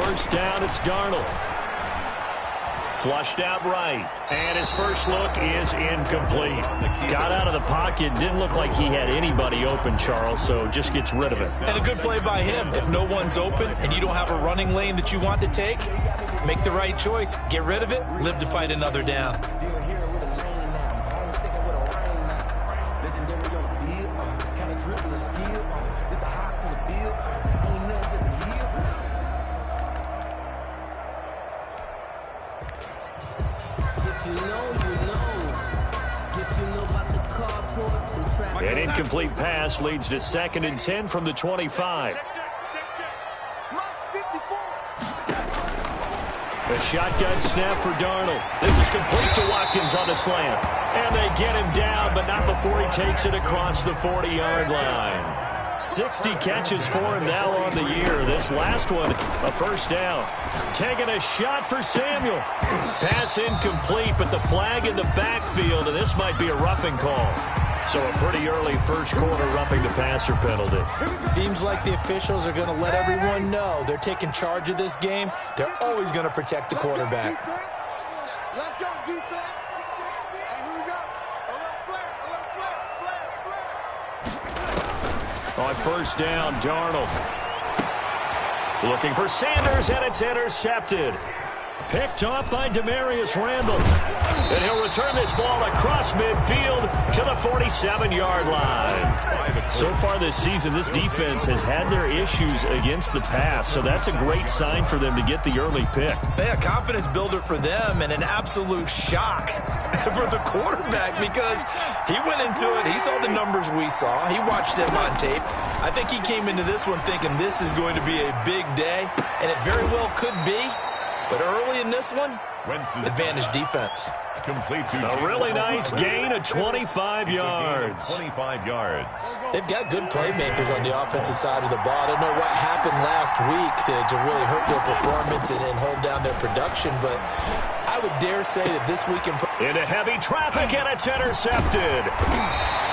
first down, it's Darnold. Flushed out right. And his first look is incomplete. Got out of the pocket. Didn't look like he had anybody open, Charles, so just gets rid of it. And a good play by him. If no one's open and you don't have a running lane that you want to take, make the right choice. Get rid of it. Live to fight another down. An incomplete pass leads to 2nd and 10 from the 25. A shotgun snap for Darnold. This is complete to Watkins on the slant. And they get him down, but not before he takes it across the 40-yard line. 60 catches for him now on the year. This last one, a first down. Taking a shot for Samuel. Pass incomplete, but the flag in the backfield, and this might be a roughing call. So a pretty early first quarter roughing the passer penalty. Seems like the officials are going to let everyone know they're taking charge of this game. They're always going to protect the quarterback. Let's go, defense. And here we go. A little flare. On first down, Darnold. Looking for Sanders, and it's intercepted. Picked off by Demarius Randall. And he'll return this ball across midfield to the 47-yard line. So far this season, this defense has had their issues against the pass, so that's a great sign for them to get the early pick. A confidence builder for them and an absolute shock for the quarterback because he went into it. He saw the numbers we saw. He watched them on tape. I think he came into this one thinking this is going to be a big day, and it very well could be. But early in this one, advantage defense. A really nice gain of 25 yards. 25 yards. They've got good playmakers on the offensive side of the ball. I don't know what happened last week to really hurt their performance and hold down their production, but I would dare say that this week into heavy traffic, and it's intercepted.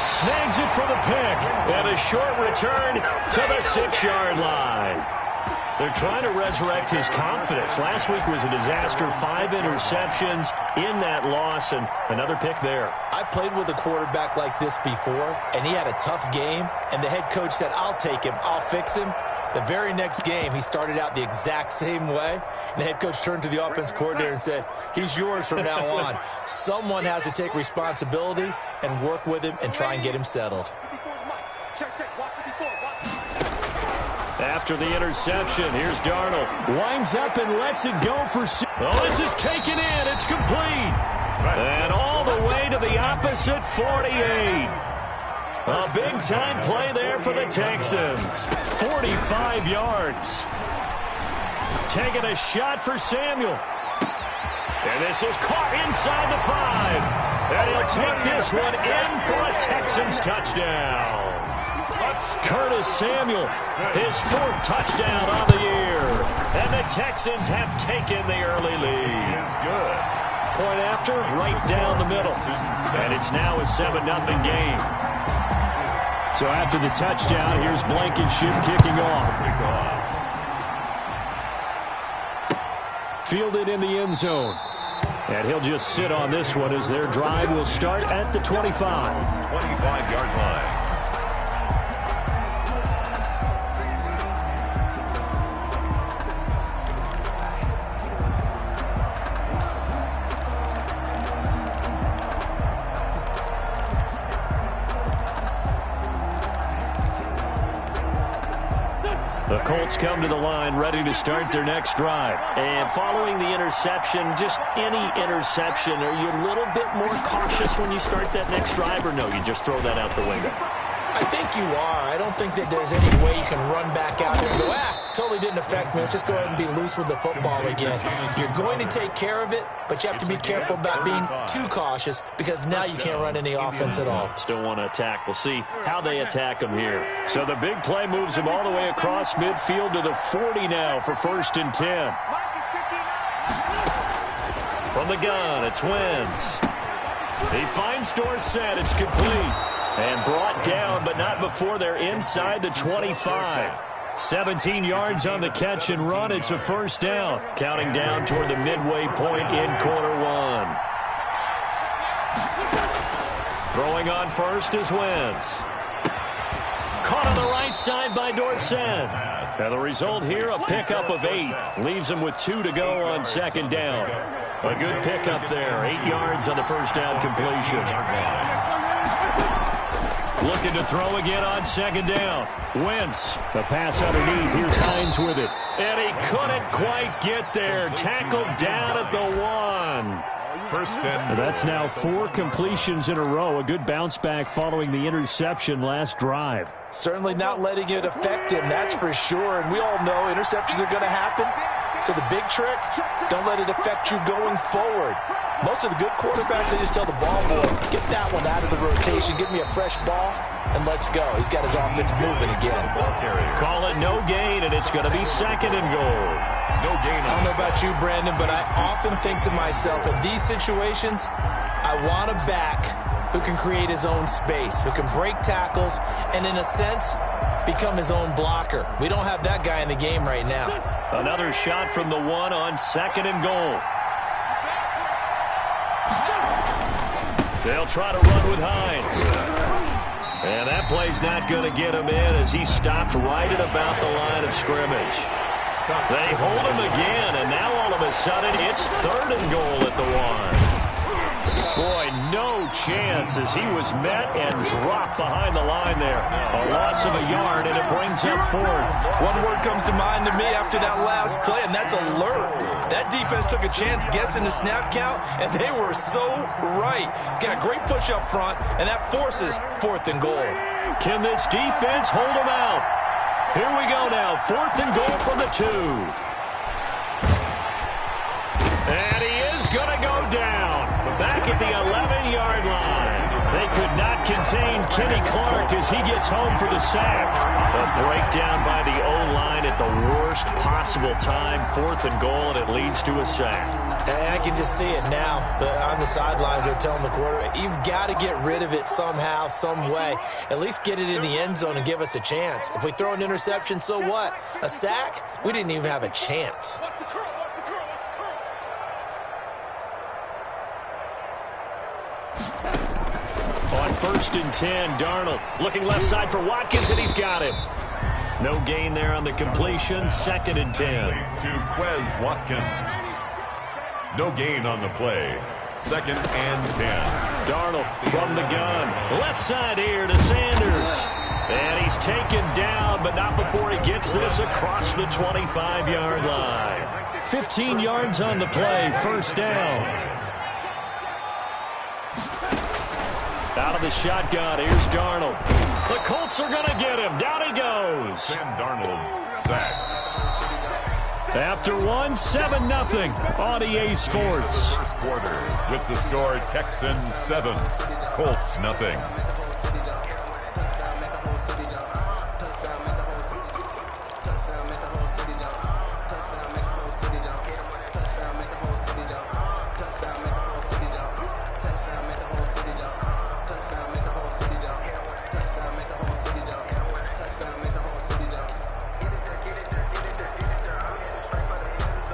Snags it for the pick, and a short return to the 6-yard line. They're trying to resurrect his confidence. Last week was a disaster. 5 interceptions in that loss, and another pick there. I played with a quarterback like this before, and he had a tough game, and the head coach said, I'll take him, I'll fix him. The very next game, he started out the exact same way, and the head coach turned to the offense coordinator and said, he's yours from now on. Someone has to take responsibility and work with him and try and get him settled. After the interception, here's Darnold. Winds up and lets it go for... Oh, this is taken in. It's complete. And all the way to the opposite 48. A big-time play there for the Texans. 45 yards. Taking a shot for Samuel. And this is caught inside the 5. And he'll take this one in for a Texans touchdown. Curtis Samuel, his 4th touchdown on the year. And the Texans have taken the early lead. Point after, right down the middle. And it's now a 7-0 game. So after the touchdown, here's Blankenship kicking off. Fielded in the end zone. And he'll just sit on this one as their drive will start at the 25. 25-yard line. The Colts come to the line ready to start their next drive. And following the interception, just any interception, are you a little bit more cautious when you start that next drive, or no, you just throw that out the window? I think you are. I don't think that there's any way you can run back out there and go, totally didn't affect me. Let's just go ahead and be loose with the football again. You're going to take care of it, but you have to be careful about being too cautious because now you can't run any offense at all. Still want to attack. We'll see how they attack them here. So the big play moves him all the way across midfield to the 40 now for 1st and 10. From the gun, it's Wentz. He finds Dorsett. It's complete. And brought down, but not before they're inside the 25. 17 yards on the catch and run. It's a first down. Counting down toward the midway point in quarter one. Throwing on first is Wentz. Caught on the right side by Dorsett. And the result here, a pickup of 8. Leaves him with 2 to go on second down. A good pickup there. 8 yards on the first down completion. Looking to throw again on second down. Wentz. The pass underneath. Here's Hines with it. And he couldn't quite get there. Tackled down at the 1. First and that's now 4 completions in a row. A good bounce back following the interception last drive. Certainly not letting it affect him, that's for sure. And we all know interceptions are going to happen. So the big trick, don't let it affect you going forward. Most of the good quarterbacks, they just tell the ball boy, get that one out of the rotation, give me a fresh ball, and let's go. He's got his offense moving again. Call it no gain, and it's going to be second and goal. no gain. I don't know about you, Brandon, but I often think to myself, in these situations, I want a back who can create his own space, who can break tackles, and in a sense, become his own blocker. We don't have that guy in the game right now. Another shot from the 1 on second and goal. They'll try to run with Hines. And that play's not going to get him in as he stopped right at about the line of scrimmage. They hold him again, and now all of a sudden it's third and goal at the 1. Boy, no chance as he was met and dropped behind the line there. A loss of a yard, and it brings up fourth. One word comes to mind to me after that last play, and that's alert. That defense took a chance guessing the snap count, and they were so right. Got a great push up front, and that forces fourth and goal. Can this defense hold him out? Here we go now, fourth and goal from the 2. And he is going to go down. Back at the 11-yard line. They could not contain Kenny Clark as he gets home for the sack. A breakdown by the O-line at the worst possible time. Fourth and goal, and it leads to a sack. And I can just see it now. On the sidelines, they're telling the quarterback, you've got to get rid of it somehow, some way. At least get it in the end zone and give us a chance. If we throw an interception, so what? A sack? We didn't even have a chance. On first and 10, Darnold looking left side for Watkins, and he's got him. No gain there on the completion. Second and 10. To Quez Watkins. No gain on the play. Second and 10. Darnold from the gun. Left side here to Sanders. And he's taken down, but not before he gets this across the 25-yard line. 15 yards on the play. First down. Out of the shotgun, here's Darnold. The Colts are going to get him. Down he goes. Sam Darnold sacked. After 7-0 on EA Sports. First quarter with the score Texans 7, Colts nothing.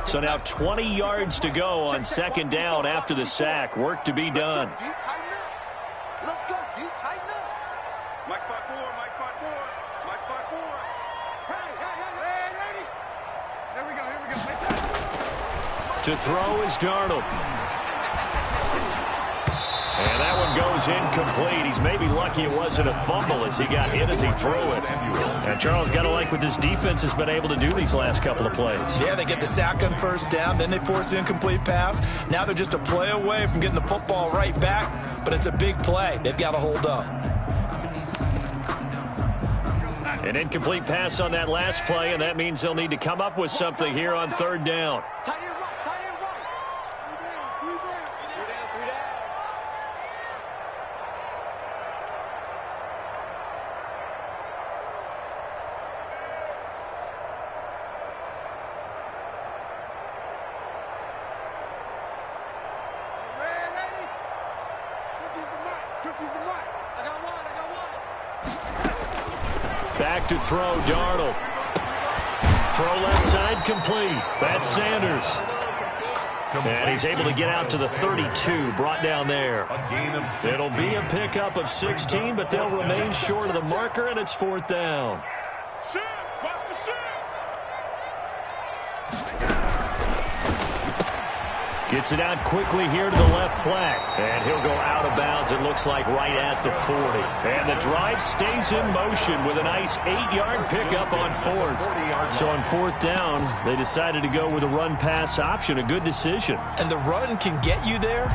So now 20 yards to go on second down after the sack. Work to be done. Let's go. Do you tighten up? Mike spot 4. Mike spot 4. Mike spot 4. Hey, lady. Here we go. To throw is Darnold. And that one goes incomplete. He's maybe lucky it wasn't a fumble as he got hit as he threw it. And Charles, got to like what this defense has been able to do these last couple of plays. Yeah, they get the sack on first down, then they force the incomplete pass. Now they're just a play away from getting the football right back, but it's a big play. They've got to hold up. An incomplete pass on that last play, and that means they'll need to come up with something here on third down. Tight end right. Tight end right. 3 down. 3 down. Back to throw, Darnold. Throw left side complete. That's Sanders. And he's able to get out to the 32, brought down there. It'll be a pickup of 16, but they'll remain short of the marker, and it's 4th down. Gets it out quickly here to the left flat. And he'll go out of bounds, it looks like, right at the 40. And the drive stays in motion with a nice 8-yard pickup on 4th. So on 4th down, they decided to go with a run-pass option. A good decision. And the run can get you there,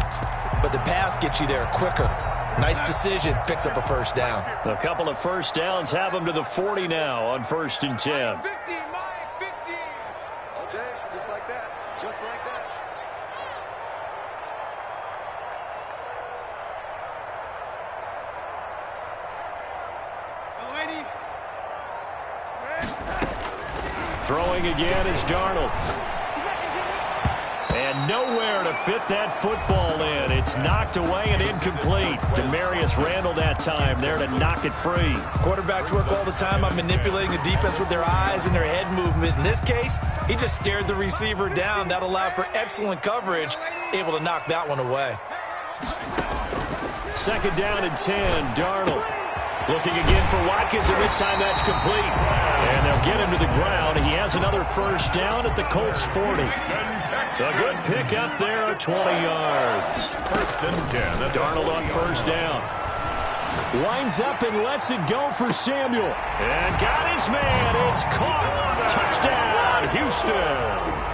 but the pass gets you there quicker. Nice decision. Picks up a 1st down. A couple of 1st downs have them to the 40 now on 1st and 10. 50, Mike, 50. All day, just like that. Just like that. Throwing again is Darnold. And nowhere to fit that football in. It's knocked away and incomplete. Demarius Randall that time there to knock it free. Quarterbacks work all the time on manipulating the defense with their eyes and their head movement. In this case, he just stared the receiver down. That allowed for excellent coverage, able to knock that one away. 2nd down and 10, Darnold. Looking again for Watkins, and this time that's complete. And they'll get him to the ground. He has another 1st down at the Colts 40. A good pickup there of 20 yards. 1st and 10. Darnold on 1st down. Winds up and lets it go for Samuel. And got his man. It's caught. Touchdown, Houston.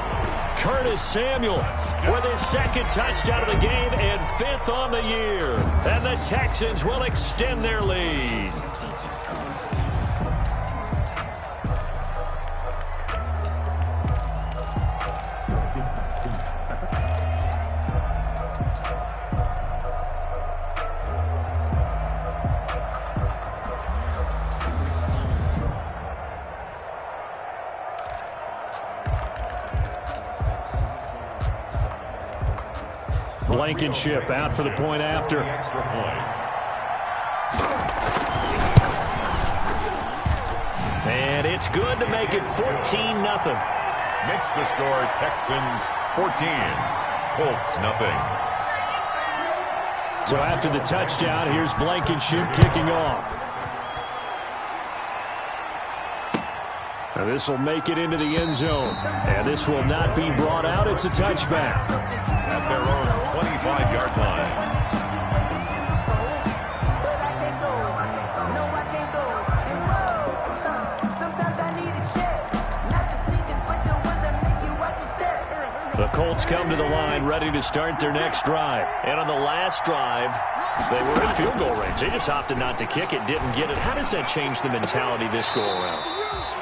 Curtis Samuel with his 2nd touchdown of the game and 5th on the year. And the Texans will extend their lead. Blankenship out for the point after. Extra point. And it's good to make it 14-0. Makes the score Texans 14, Colts nothing. So after the touchdown, here's Blankenship kicking off. Now this will make it into the end zone. And this will not be brought out. It's a touchback. At their own 25-yard line. The Colts come to the line ready to start their next drive. And on the last drive, they were in field goal range. They just opted not to kick it, didn't get it. How does that change the mentality this go around?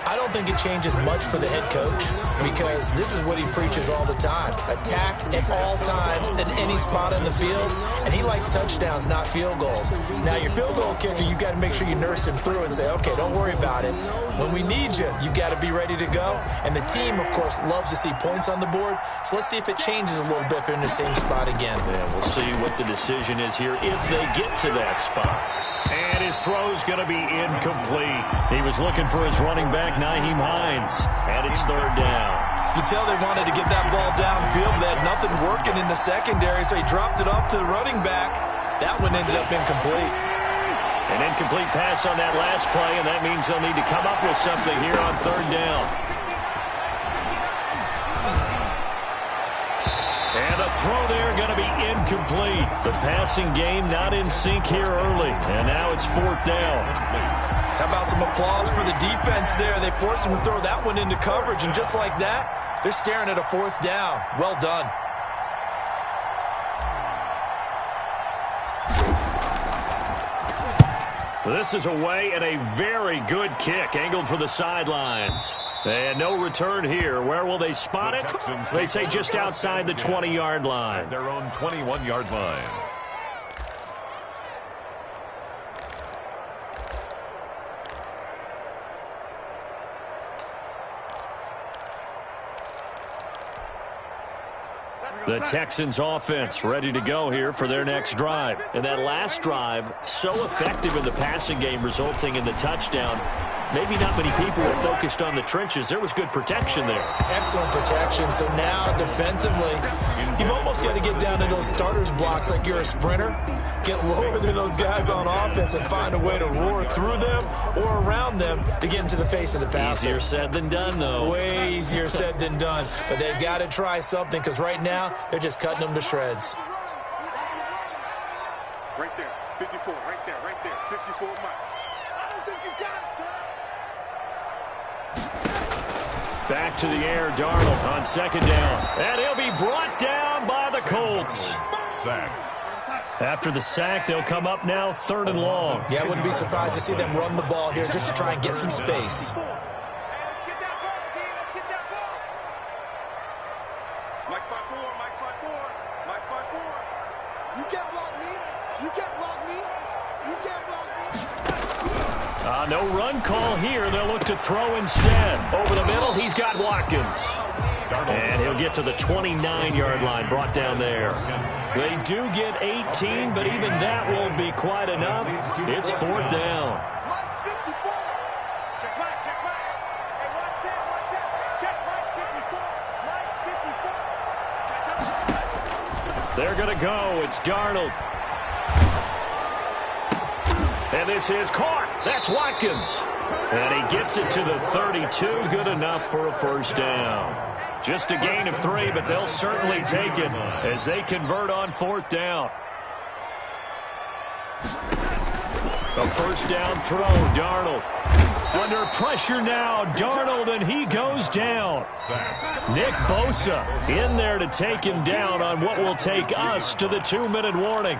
I don't think it changes much for the head coach because this is what he preaches all the time. Attack at all times in any spot on the field, and he likes touchdowns, not field goals. Now, your field goal kicker, you've got to make sure you nurse him through and say, okay, don't worry about it. When we need you, you've got to be ready to go. And the team, of course, loves to see points on the board. So let's see if it changes a little bit if they're in the same spot again. Yeah, we'll see what the decision is here if they get to that spot. And his throw's going to be incomplete. He was looking for his running back, Nyheim Hines, and it's 3rd down. You can tell they wanted to get that ball downfield, but they had nothing working in the secondary, so he dropped it off to the running back. That one ended up incomplete. An incomplete pass on that last play, and that means they'll need to come up with something here on 3rd down. And the throw there going to be incomplete. The passing game not in sync here early. And now it's 4th down. How about some applause for the defense there? They forced him to throw that one into coverage, and just like that, they're staring at a 4th down. Well done. This is away and a very good kick angled for the sidelines. And no return here. Where will they spot it? They say just outside the 20-yard line. Their own 21-yard line. The Texans offense ready to go here for their next drive. And that last drive, so effective in the passing game, resulting in the touchdown. maybe not many people were focused on the trenches. There was good protection there. Excellent protection. So now defensively, you've almost got to get down to those starters blocks like you're a sprinter. Get lower than those guys on offense and find a way to roar through them or around them to get into the face of the passer. Easier said than done, though. Way easier said than done. But they've got to try something because right now they're just cutting them to shreds. Right there, 54, right there, 54, Mike. I don't think you got it, sir. Back to the air, Darnold on second down. And he'll be brought down by the Colts. Sacked. After the sack, they'll come up now 3rd and long. Yeah, I wouldn't be surprised to see them run the ball here just to try and get some space. Let's get that ball, D. Let's get that ball. Mike spot 4, Mike spot 4, Mike spot 4. You can't block me. You can't block me. You can't block me. No run call here. They'll look to throw instead. Over the middle, he's got Watkins. And he'll get to the 29-yard line, brought down there. They do get 18, but even that won't be quite enough. It's 4th down. Mike 54. Check Mike, check Mike. Hey, watch that. Check Mike 54. Mike 54. They're going to go. It's Darnold. And this is caught. That's Watkins. And he gets it to the 32. Good enough for a first down. Just a gain of 3, but they'll certainly take it as they convert on 4th down. A first down throw, Darnold. Under pressure now, Darnold, and he goes down. Nick Bosa in there to take him down on what will take us to the 2-minute warning.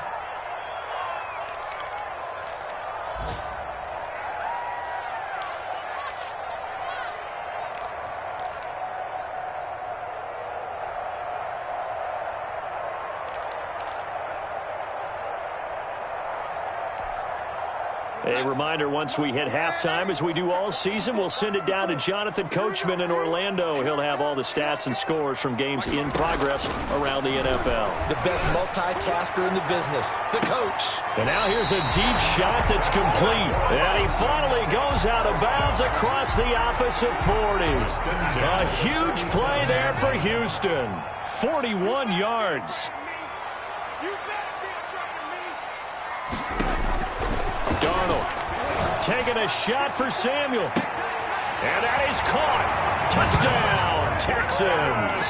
A reminder, once we hit halftime, as we do all season, we'll send it down to Jonathan Coachman in Orlando. He'll have all the stats and scores from games in progress around the NFL. The best multitasker in the business, the coach. And now here's a deep shot that's complete. And he finally goes out of bounds across the opposite 40. A huge play there for Houston. 41 yards. Darnold taking a shot for Samuel. And that is caught. Touchdown, Texans.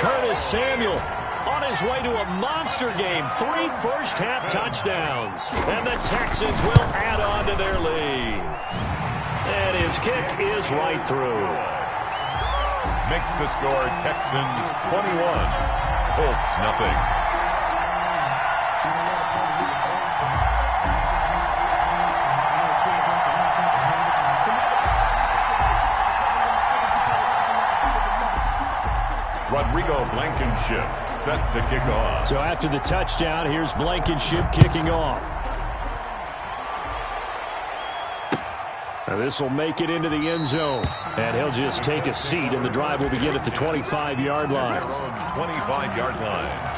Curtis Samuel on his way to a monster game. 3 first-half touchdowns. And the Texans will add on to their lead. And his kick is right through. Makes the score Texans 21, Colts nothing. Blankenship set to kick off. So after the touchdown, here's Blankenship kicking off. Now this will make it into the end zone. And he'll just take a seat, and the drive will begin at the 25-yard line. 25-yard line.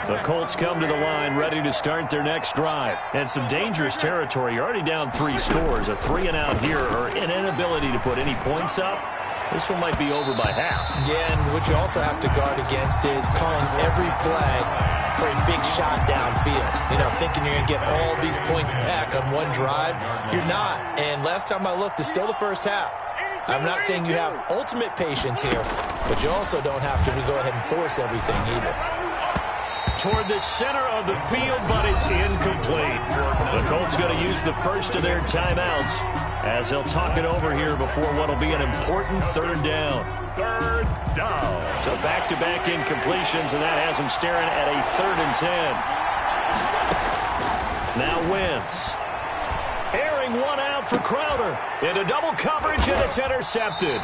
The Colts come to the line ready to start their next drive. And some dangerous territory. You're already down 3 scores. A 3-and-out here, or an inability to put any points up. This one might be over by half. Yeah, and what you also have to guard against is calling every play for a big shot downfield. You know, thinking you're going to get all these points back on one drive. You're not. And last time I looked, it's still the first half. I'm not saying you have ultimate patience here, but you also don't have to go ahead and force everything either. Toward the center of the field, but it's incomplete. The Colts going to use the first of their timeouts as they'll talk it over here before what will be an important 3rd down. 3rd down. So back-to-back incompletions, and that has them staring at a 3rd and 10. Now Wentz. Airing one out for Crowder. Into double coverage, and it's intercepted.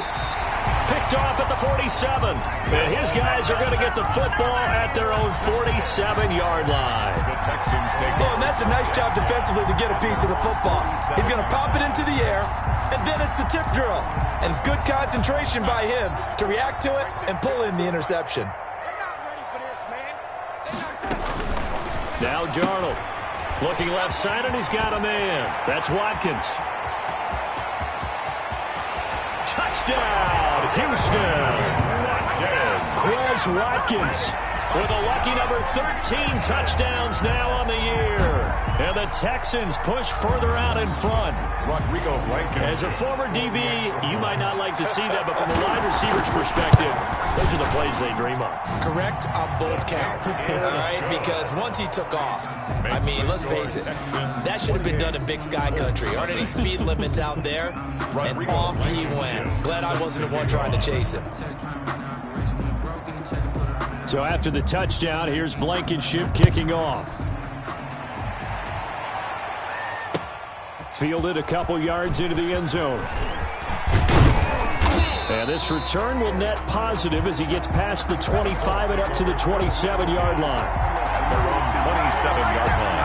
Picked off at the 47. And his guys are going to get the football at their own 47-yard line. The Texans take Oh, and that's a nice job defensively to get a piece of the football. He's going to pop it into the air, and then it's the tip drill. And good concentration by him to react to it and pull in the interception. Now Darnold. Looking left side, and he's got a man. That's Watkins. Touchdown, Houston. Chris Watkins with a lucky number 13 touchdowns now on the year. And the Texans push further out in front. As a former DB, you might not like to see that, but from a wide receiver's perspective, those are the plays they dream of. Correct on both counts, all right? Because once he took off, I mean, let's face it, that should have been done in Big Sky Country. Aren't any speed limits out there? And off he went. Glad I wasn't the one trying to chase him. So after the touchdown, here's Blankenship kicking off. Fielded a couple yards into the end zone. And this return will net positive as he gets past the 25 and up to the 27-yard line. At their own 27-yard line.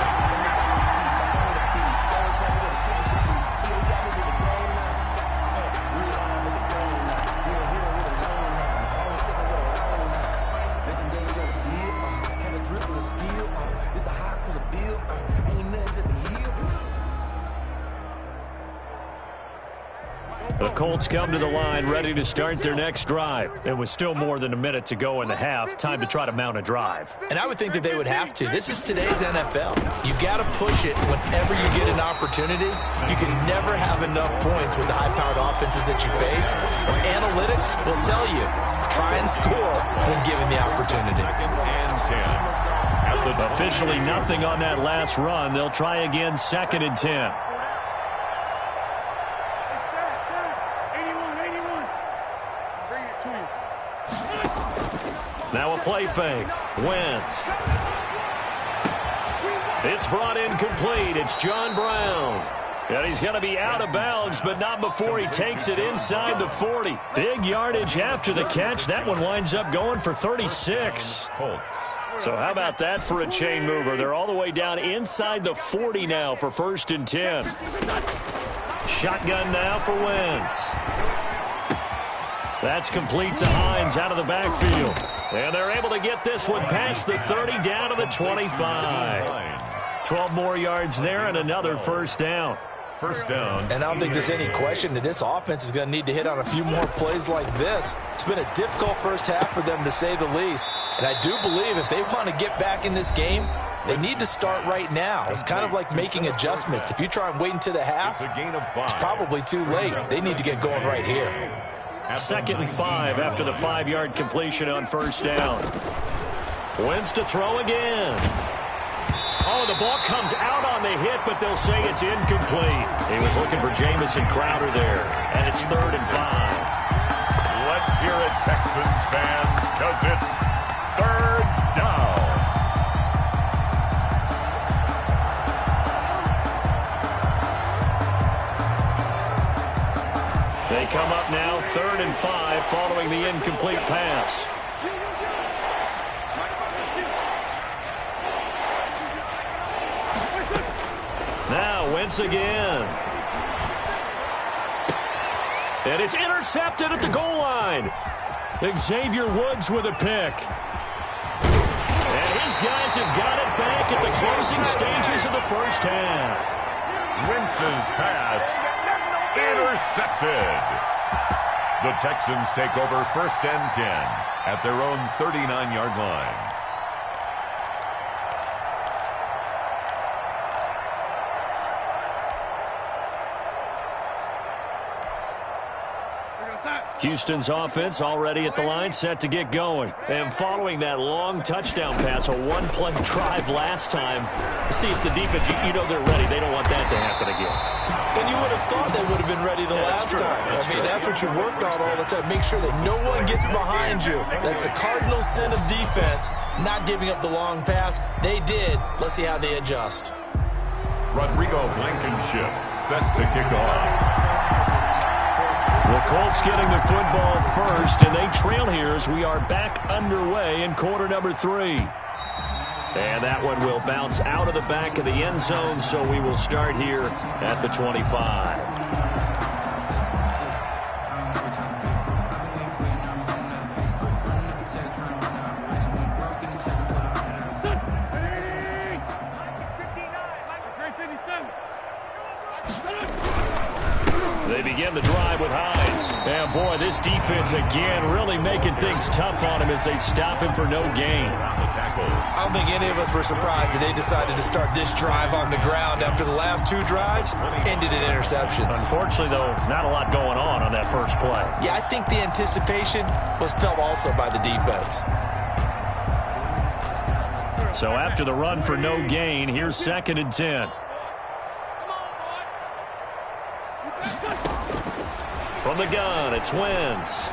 The Colts come to the line ready to start their next drive. It was still more than a minute to go in the half. Time to try to mount a drive. And I would think that they would have to. This is today's NFL. You got to push it whenever you get an opportunity. You can never have enough points with the high-powered offenses that you face. And analytics will tell you, try and score when given the opportunity. Officially nothing on that last run. They'll try again, 2nd and 10. Now a play fake. Wentz. It's brought in complete. It's John Brown. And he's going to be out of bounds, but not before he takes it inside the 40. Big yardage after the catch. That one winds up going for 36. So how about that for a chain mover? They're all the way down inside the 40 now for 1st and 10. Shotgun now for Wentz. That's complete to Hines out of the backfield. And they're able to get this one past the 30 down to the 25. 12 more yards there and another first down. First down. And I don't think there's any question that this offense is going to need to hit on a few more plays like this. It's been a difficult first half for them, to say the least. And I do believe if they want to get back in this game, they need to start right now. It's kind of like making adjustments. If you try and wait until the half, it's probably too late. They need to get going right here. 2nd and 5 after the 5-yard completion on first down. Wentz to throw again. Oh, the ball comes out on the hit, but they'll say it's incomplete. He was looking for Jamison Crowder there, and it's 3rd and 5. Let's hear it, Texans fans, because it's 3rd down. They come up now 3rd and 5 following the incomplete pass. Now Wentz again. And it's intercepted at the goal line. Xavier Woods with a pick. And his guys have got it back at the closing stages of the first half. Wentz's pass intercepted. The Texans take over 1st and 10 at their own 39-yard line. Houston's offense already at the line, set to get going. And following that long touchdown pass, a one-play drive last time, see if the defense, you know they're ready. They don't want that to happen again. And you would have thought they would have been ready the last time. I mean, that's what you work on all the time. Make sure that no one gets behind you. That's the cardinal sin of defense, not giving up the long pass. They did. Let's see how they adjust. Blankenship set to kick off. The Colts getting the football first, and they trail here as we are back underway in quarter number 3. And that one will bounce out of the back of the end zone, so we will start here at the 25. this defense again really making things tough on him as they stop him for no gain. I don't think any of us were surprised that they decided to start this drive on the ground after the last 2 drives ended in interceptions. Unfortunately, though, not a lot going on that first play. Yeah, I think the anticipation was felt also by the defense. So after the run for no gain, here's 2nd and 10. From the gun, it's Wentz.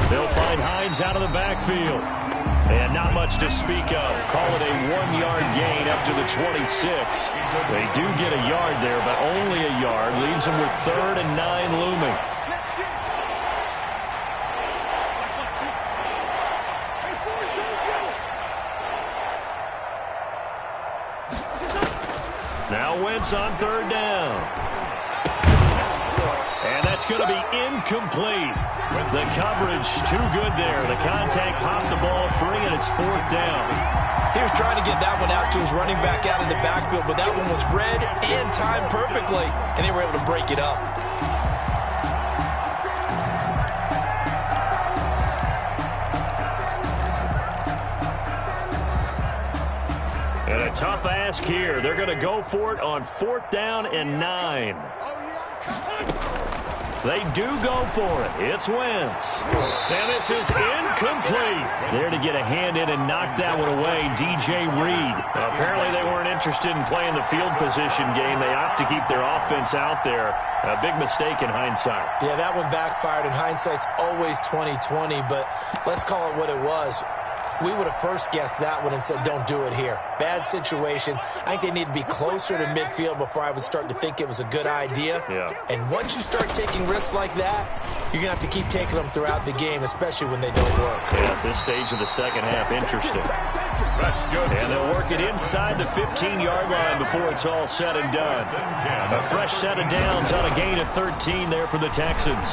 They'll find Hines out of the backfield. And not much to speak of. Call it a 1-yard gain up to the 26. They do get a yard there, but only a yard. Leaves them with 3rd and 9 looming. Now Wentz on 3rd down. And that's going to be incomplete. The coverage too good there. The contact popped the ball free, and it's 4th down. He was trying to get that one out to his running back out of the backfield, but that one was read and timed perfectly, and they were able to break it up. And a tough ask here. They're going to go for it on 4th down and 9. They do go for it. It's Wentz. And this is incomplete. There to get a hand in and knock that one away, DJ Reed. Apparently they weren't interested in playing the field position game. They opt to keep their offense out there. A big mistake in hindsight. Yeah, that one backfired, and hindsight's always 20/20, but let's call it what it was. We would have first guessed that one and said, don't do it here. Bad situation. I think they need to be closer to midfield before I would start to think it was a good idea. Yeah. And once you start taking risks like that, you're going to have to keep taking them throughout the game, especially when they don't work. Yeah, at this stage of the second half, interesting. That's good. And they'll work it inside the 15-yard line before it's all said and done. A fresh set of downs on a gain of 13 there for the Texans.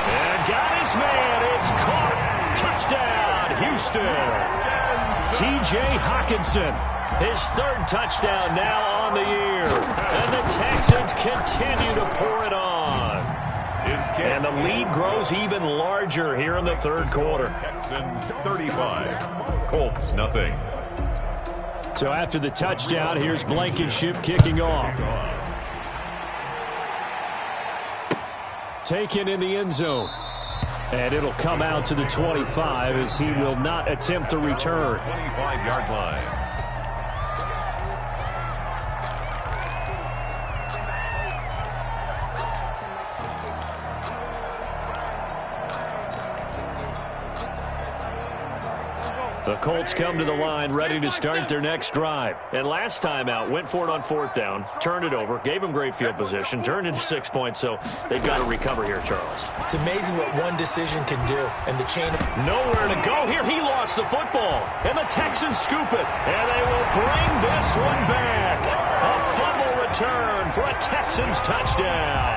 And got his man. It's caught. Touchdown, Houston. T.J. Hockenson, his 3rd touchdown now on the year. And the Texans continue to pour it on. And the lead grows even larger here in the 3rd quarter. Texans 35, Colts nothing. So after the touchdown, here's Blankenship kicking off. Taken in the end zone. And it'll come out to the 25 as he will not attempt to return. 25-yard line. The Colts come to the line ready to start their next drive. And last time out, went for it on 4th down, turned it over, gave them great field position, turned into 6 points, so they've got to recover here, Charles. It's amazing what one decision can do, and the chain of... Nowhere to go here. He lost the football, and the Texans scoop it, and they will bring this one back. A fumble return for a Texans touchdown.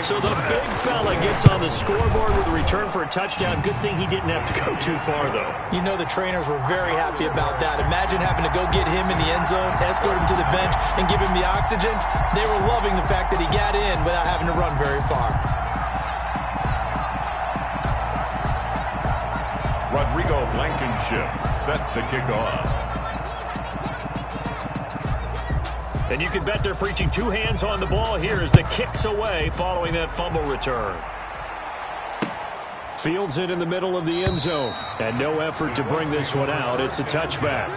So the big fella gets on the scoreboard with a return for a touchdown. Good thing he didn't have to go too far, though. You know the trainers were very happy about that. Imagine having to go get him in the end zone, escort him to the bench, and give him the oxygen. They were loving the fact that he got in without having to run very far. Rodrigo Blankenship set to kick off. And you can bet they're preaching 2 hands on the ball here as the kick's away following that fumble return. Fields it in the middle of the end zone. And no effort to bring this one out. It's a touchback.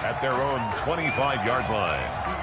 At their own 25-yard line.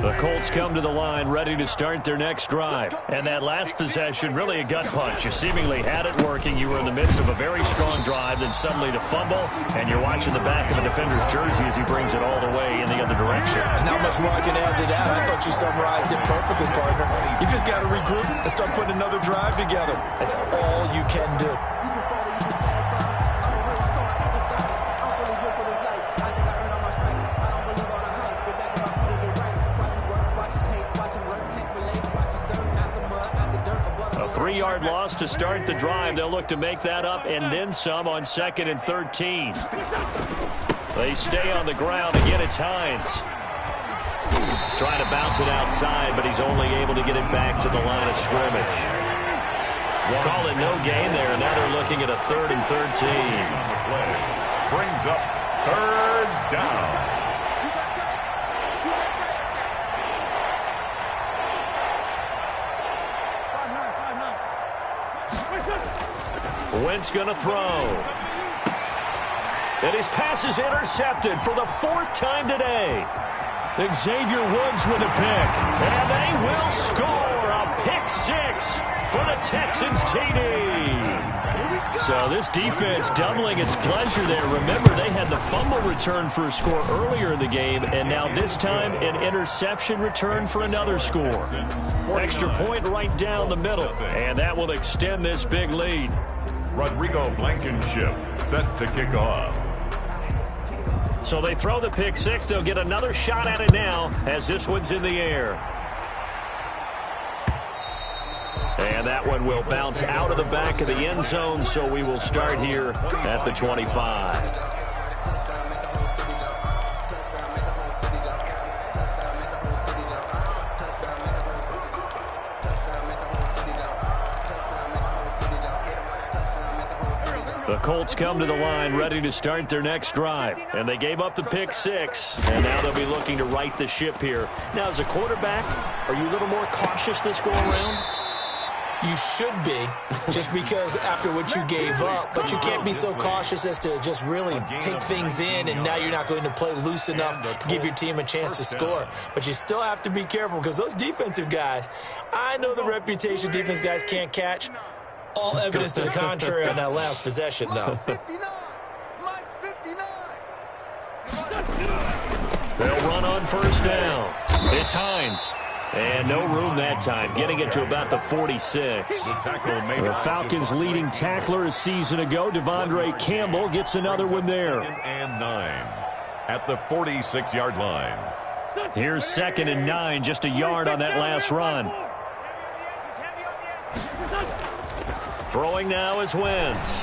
The Colts come to the line ready to start their next drive. And that last possession, really a gut punch. You seemingly had it working. You were in the midst of a very strong drive, then suddenly the fumble, and you're watching the back of the defender's jersey as he brings it all the way in the other direction. There's not much more I can add to that. I thought you summarized it perfectly, partner. You just got to regroup and start putting another drive together. That's all you can do. 3-yard loss to start the drive. They'll look to make that up and then some on 2nd and 13. They stay on the ground. Again, it's Hines. Trying to bounce it outside, but he's only able to get it back to the line of scrimmage. Call it no gain there, and now they're looking at a 3rd and 13. Brings up 3rd down. Wentz going to throw. And his pass is intercepted for the 4th time today. Xavier Woods with a pick. And they will score a pick 6 for the Texans TD. So this defense doubling its pleasure there. Remember, they had the fumble return for a score earlier in the game, and now this time an interception return for another score. Extra point right down the middle, and that will extend this big lead. Rodrigo Blankenship set to kick off. So they throw the pick 6. They'll get another shot at it now as this one's in the air. And that one will bounce out of the back of the end zone, so we will start here at the 25. The Colts come to the line ready to start their next drive. And they gave up the pick 6. And now they'll be looking to right the ship here. Now, as a quarterback, are you a little more cautious this go around? You should be, just because after what you gave up. But you can't be so cautious as to just really take things in, and now you're not going to play loose enough to give your team a chance to score. But you still have to be careful, because those defensive guys, I know the reputation defense guys can't catch. All evidence to the contrary on that last possession, though. They'll run on 1st down. It's Hines. And no room that time, getting it to about the 46. The Falcons' leading tackler a season ago, Devondre Campbell, gets another one there. 2nd and 9 at the 46-yard line. Here's 2nd and 9, just a yard on that last run. Throwing now is Wentz.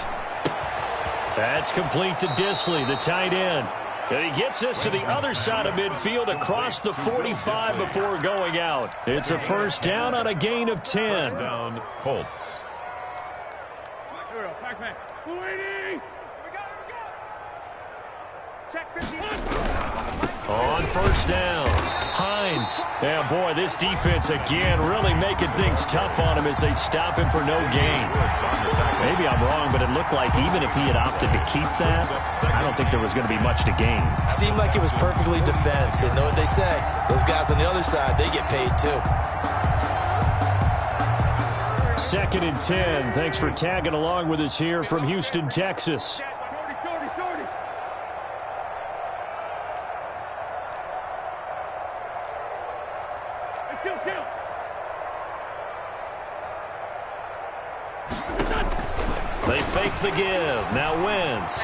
That's complete to Disley, the tight end. And he gets us to the other side of midfield across the 45 before going out. It's a 1st down on a gain of 10. Down Colts. On 1st down, Hines. Yeah, boy, this defense again really making things tough on him as they stop him for no gain. Maybe I'm wrong, but it looked like even if he had opted to keep that, I don't think there was going to be much to gain. Seemed like it was perfectly defense. And know what they say? Those guys on the other side, they get paid too. 2nd and 10. Thanks for tagging along with us here from Houston, Texas. They fake the give. Now Wentz.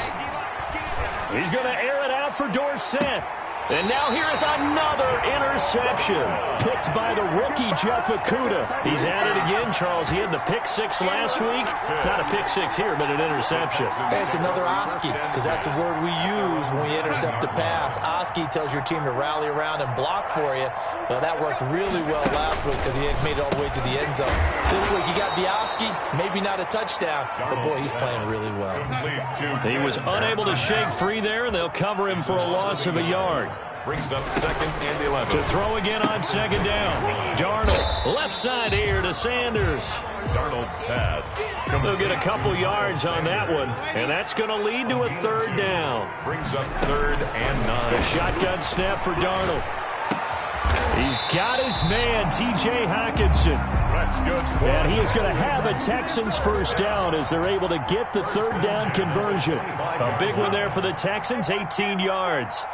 He's going to air it out for Dorsett. And now here is another interception. Picked by the rookie, Jeff Okudah. He's at it again, Charles. He had the pick 6 last week. Not a pick 6 here, but an interception. Hey, it's another Oski, because that's the word we use when we intercept a pass. Oski tells your team to rally around and block for you. Well, that worked really well last week because he had made it all the way to the end zone. This week, you got the Oski, maybe not a touchdown, but boy, he's playing really well. He was unable to shake free there, and they'll cover him for a loss of a yard. Brings up 2nd and 11. To throw again on 2nd down. Darnold, left side here to Sanders. Darnold's pass. They'll get a couple yards on that one, and that's going to lead to a 3rd down. Brings up 3rd and 9. A shotgun snap for Darnold. He's got his man, T.J. Hockenson. That's good. And he is going to have a Texans 1st down as they're able to get the 3rd down conversion. A big one there for the Texans, 18 yards.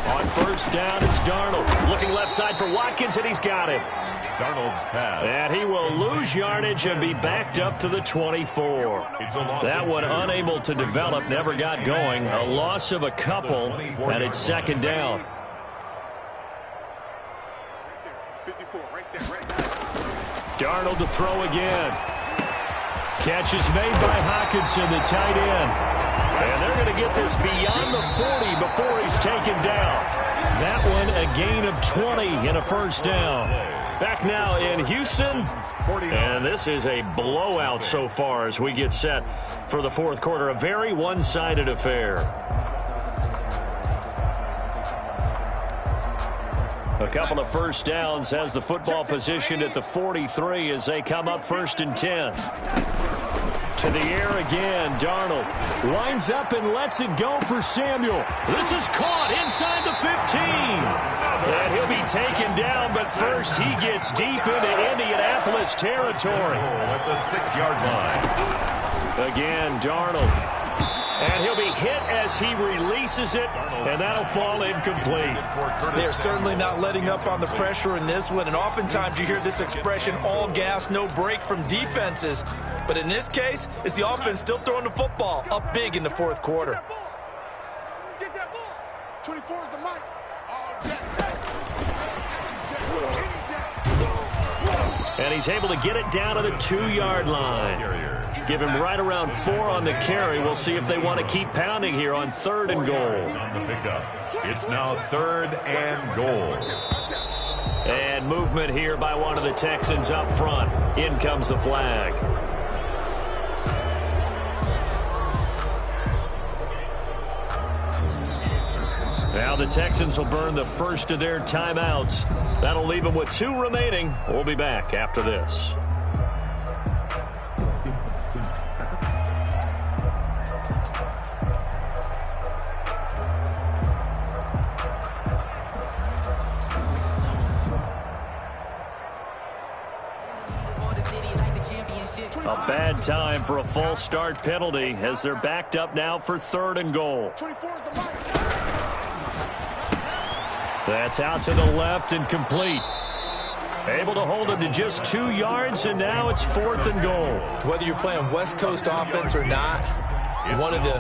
On 1st down, it's Darnold. Looking left side for Watkins, and he's got it. Darnold's pass. And he will lose yardage and be backed up to the 24. That one unable to develop, never got going. A loss of a couple, and it's 2nd down. 54, right there, right there. Darnold to throw again. Catch is made by Hockenson, the tight end. And they're going to get this beyond the 40 before he's taken down. That one a gain of 20 and a first down. Back now in Houston. And this is a blowout so far as we get set for the fourth quarter. A very one-sided affair. A couple of first downs has the football positioned at the 43 as they come up 1st and 10. To the air again, Darnold winds up and lets it go for Samuel. This is caught inside the 15. And he'll be taken down, but first he gets deep into Indianapolis territory. At the 6-yard line. Again, Darnold. And he'll be hit as he releases it, and that'll fall incomplete. They're certainly not letting up on the pressure in this one, and oftentimes you hear this expression, all gas, no break from defenses. But in this case, it's the offense still throwing the football up big in the fourth quarter. Get that ball. 24 is the mic. And he's able to get it down to the 2-yard line. Give him right around 4 on the carry. We'll see if they want to keep pounding here on 3rd and goal. On the pickup. It's now 3rd and goal. And movement here by one of the Texans up front. In comes the flag. Now the Texans will burn the first of their timeouts. That'll leave them with 2 remaining. We'll be back after this. A bad time for a false start penalty as they're backed up now for 3rd and goal. That's out to the left and complete. Able to hold him to just 2 yards, and now it's 4th and goal. Whether you're playing West Coast offense or not, one of the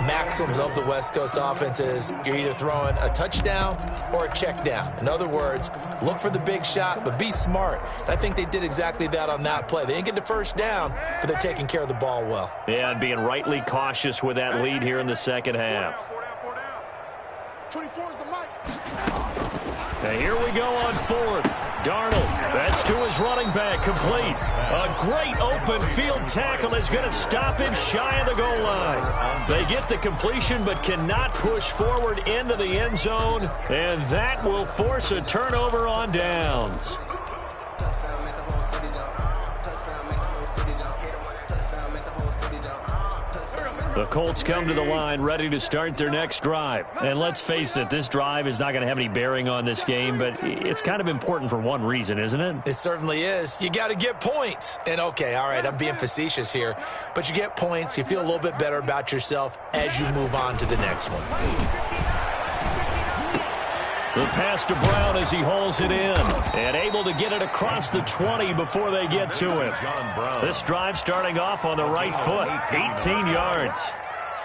maxims of the West Coast offense is you're either throwing a touchdown or a check down. In other words, look for the big shot, but be smart. And I think they did exactly that on that play. They didn't get the first down, but they're taking care of the ball well. Yeah, and being rightly cautious with that lead here in the second half. 24 is the mic. And here we go on 4th. Darnold, that's to his running back, complete. A great open field tackle is going to stop him shy of the goal line. They get the completion but cannot push forward into the end zone, and that will force a turnover on downs. The Colts come to the line ready to start their next drive. And let's face it, this drive is not going to have any bearing on this game, but it's kind of important for one reason, isn't it? It certainly is. You got to get points. And okay, all right, I'm being facetious here, but you get points, you feel a little bit better about yourself as you move on to the next one. The pass to Brown as he hauls it in. And able to get it across the 20 before they get to him. This drive starting off on the right foot. 18 yards.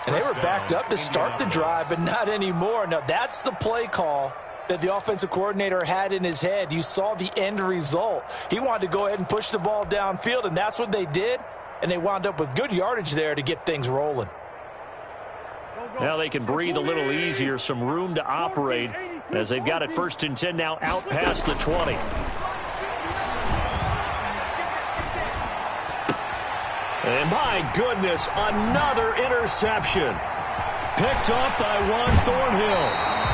And they were backed up to start the drive, but not anymore. Now, that's the play call that the offensive coordinator had in his head. You saw the end result. He wanted to go ahead and push the ball downfield, and that's what they did. And they wound up with good yardage there to get things rolling. Now they can breathe a little easier, some room to operate as they've got it 1st and 10 now out past the 20. And my goodness, another interception. Picked off by Juan Thornhill.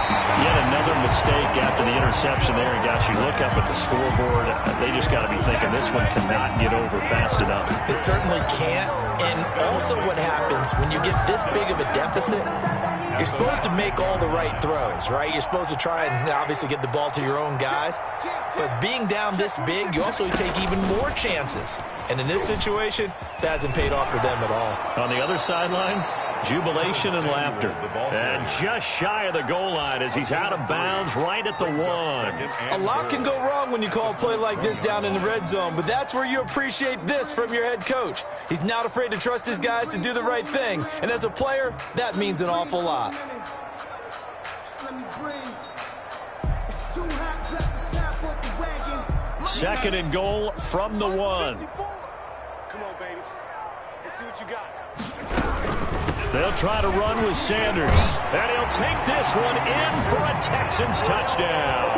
Yet another mistake after the interception there. And gosh, you look up at the scoreboard, they just got to be thinking this one cannot get over fast enough. It certainly can't. And also what happens when you get this big of a deficit, you're supposed to make all the right throws, right? You're supposed to try and obviously get the ball to your own guys. But being down this big, you also take even more chances. And in this situation, that hasn't paid off for them at all. On the other sideline, jubilation and laughter. And just shy of the goal line as he's out of bounds right at the 1. A lot can go wrong when you call a play like this down in the red zone, but that's where you appreciate this from your head coach. He's not afraid to trust his guys to do the right thing, and as a player, that means an awful lot. 2nd and goal from the 1. Come on, baby. Let's see what you got. They'll try to run with Sanders. And he'll take this one in for a Texans touchdown.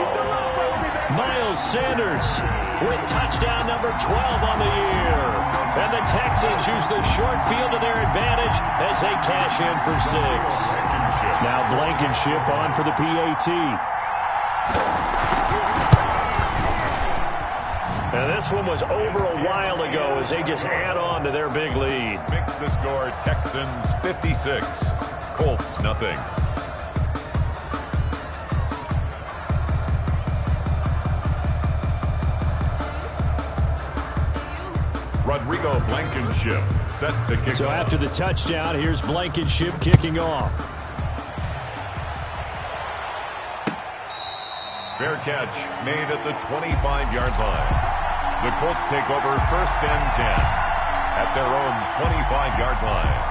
Miles Sanders with touchdown number 12 on the year. And the Texans use the short field to their advantage as they cash in for 6. Now Blankenship on for the PAT. And this one was over a while ago as they just add on to their big lead. Makes the score Texans 56, Colts nothing. Rodrigo Blankenship set to kick So off. after the touchdown, here's Blankenship kicking off. Fair catch made at the 25-yard line. The Colts take over 1st and 10 at their own 25-yard line.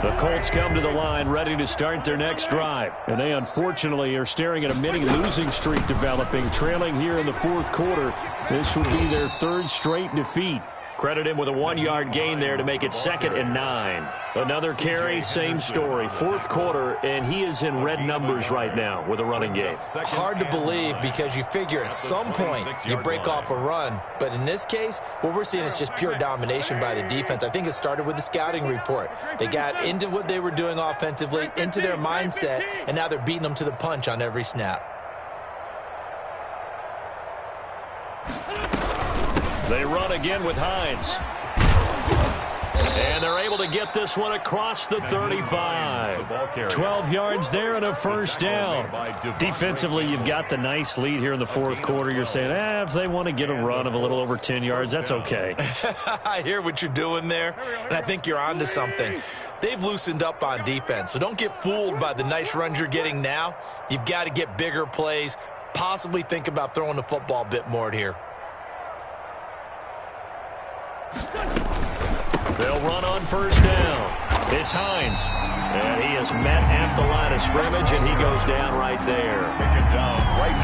The Colts come to the line ready to start their next drive. And they unfortunately are staring at a mini losing streak developing, trailing here in the 4th quarter. This would be their 3rd straight defeat. Credit him with a 1-yard gain there to make it 2nd and 9. Another carry, same story. 4th quarter, and he is in red numbers right now with a running game. Hard to believe because you figure at some point you break off a run. But in this case, what we're seeing is just pure domination by the defense. I think it started with the scouting report. They got into what they were doing offensively, into their mindset, and now they're beating them to the punch on every snap. They run again with Hines. And they're able to get this one across the 35. 12 yards there and a 1st down. Defensively, you've got the nice lead here in the 4th quarter. You're saying, if they want to get a run of a little over 10 yards, that's okay. I hear what you're doing there, and I think you're onto something. They've loosened up on defense, so don't get fooled by the nice runs you're getting now. You've got to get bigger plays, possibly think about throwing the football a bit more here. They'll run on 1st down. It's Hines. And he is met at the line of scrimmage, and he goes down right there.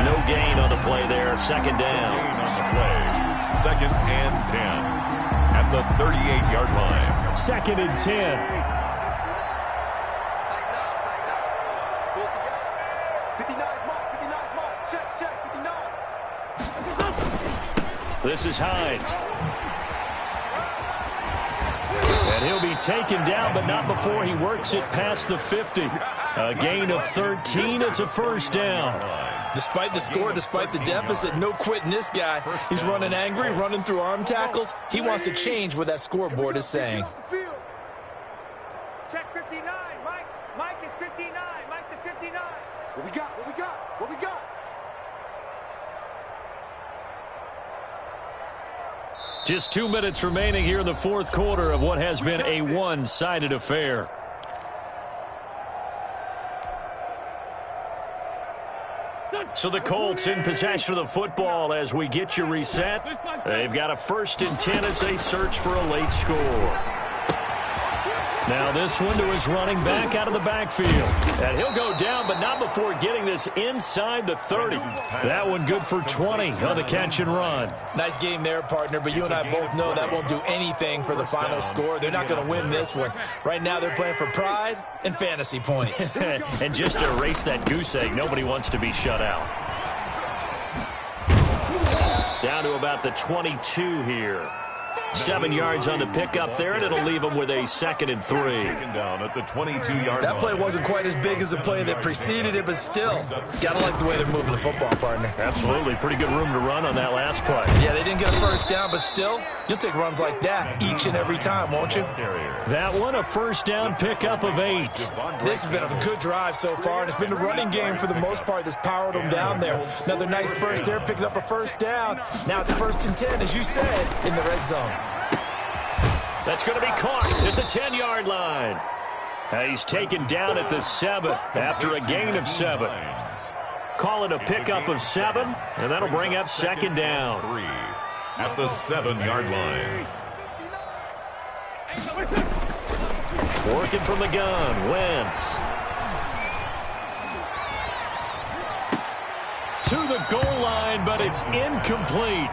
No gain on the play there. 2nd down. Gain on the play. 2nd and 10 at the 38-yard line. 2nd and 10. Tighten up. Pull it together. 59 mark, 59 mark. Check, 59. This is Hines. And he'll be taken down, but not before he works it past the 50. A gain of 13. It's a 1st down. Despite the score, despite the deficit, no quitting this guy. He's running angry, running through arm tackles. He wants to change what that scoreboard is saying. Check 59. Mike is 59. Mike the 59. What we got? What we got? What we got? Just 2 minutes remaining here in the 4th quarter of what has been a one-sided affair. So the Colts in possession of the football as we get you reset. They've got a 1st and 10 as they search for a late score. Now this one to his running back out of the backfield. And he'll go down, but not before getting this inside the 30. That one good for 20 on the catch and run. Nice game there, partner, but you and I both know that won't do anything for the final score. They're not going to win this one. Right now they're playing for pride and fantasy points. And just to erase that goose egg, nobody wants to be shut out. Down to about the 22 here. 7 yards on the pickup there, and it'll leave them with a 2nd and 3. Down at the 22-yard That line. play wasn't quite as big as the play that preceded it, but still, gotta like the way they're moving the football, partner. Absolutely. Pretty good room to run on that last play. Yeah, they didn't get a 1st down, but still, you'll take runs like that each and every time, won't you? That one, a 1st down pickup of 8. This has been a good drive so far, and it's been a running game for the most part that's powered them down there. Another nice burst there, picking up a 1st down. Now it's 1st and 10, as you said, in the red zone. That's going to be caught at the 10-yard line. He's taken down at the 7 after a gain of 7. Call it a pickup of 7, and that'll bring up 2nd down. 3 at the 7-yard line. Working from the gun, Wentz. to the goal line, but it's incomplete.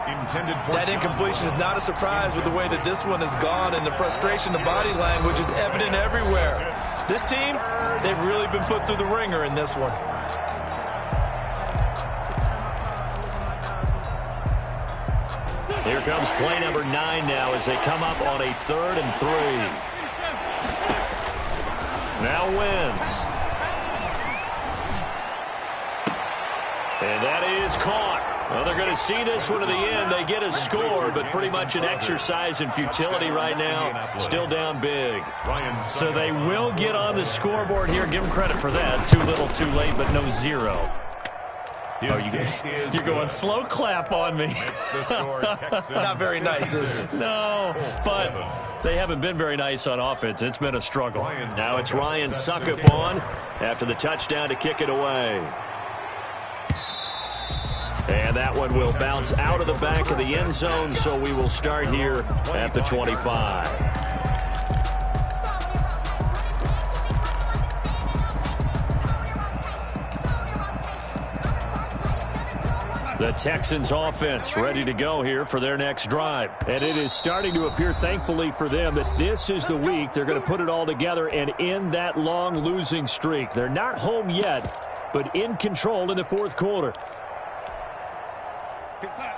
That incompletion is not a surprise with the way that this one has gone, and the frustration, the body language is evident everywhere. This team, they've really been put through the ringer in this one. Here comes play number 9 now as they come up on a 3rd and 3. Now Wentz. And that is caught. Well, they're going to see this one to the end. They get a score, but pretty much an exercise in futility right now. Still down big. So they will get on the scoreboard here. Give them credit for that. Too little, too late, but no 0. Oh, you're going slow clap on me. Not very nice, is it? No, but they haven't been very nice on offense. It's been a struggle. Now it's Ryan Suckup on after the touchdown to kick it away. And that one will bounce out of the back of the end zone, so we will start here at the 25. The Texans offense ready to go here for their next drive. And it is starting to appear, thankfully for them, that this is the week they're going to put it all together and end that long losing streak. They're not home yet, but in control in the 4th quarter. Inside.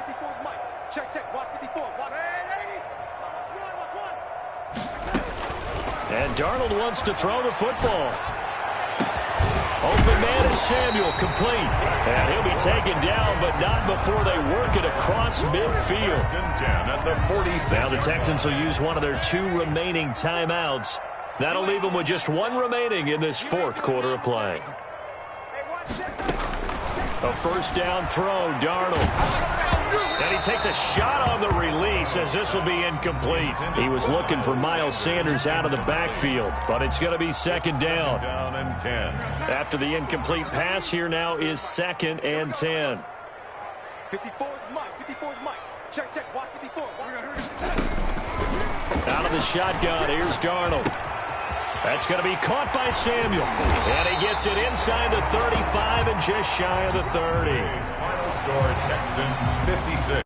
54's Mike. Check. Watch 54. Watch. Hey, watch one. And Darnold wants to throw the football. Open man is Samuel, complete. And he'll be taken down, but not before they work it across midfield. Now the Texans will use one of their 2 remaining timeouts. That'll leave them with just 1 remaining in this 4th quarter of play. A first down throw, Darnold. And he takes a shot on the release as this will be incomplete. He was looking for Miles Sanders out of the backfield, but it's going to be 2nd down. After the incomplete pass, here now is 2nd and 10. 54's Mike. Check. Watch 54. Out of the shotgun, here's Darnold. That's going to be caught by Samuel. And he gets it inside the 35 and just shy of the 30. Final score, Texans 56.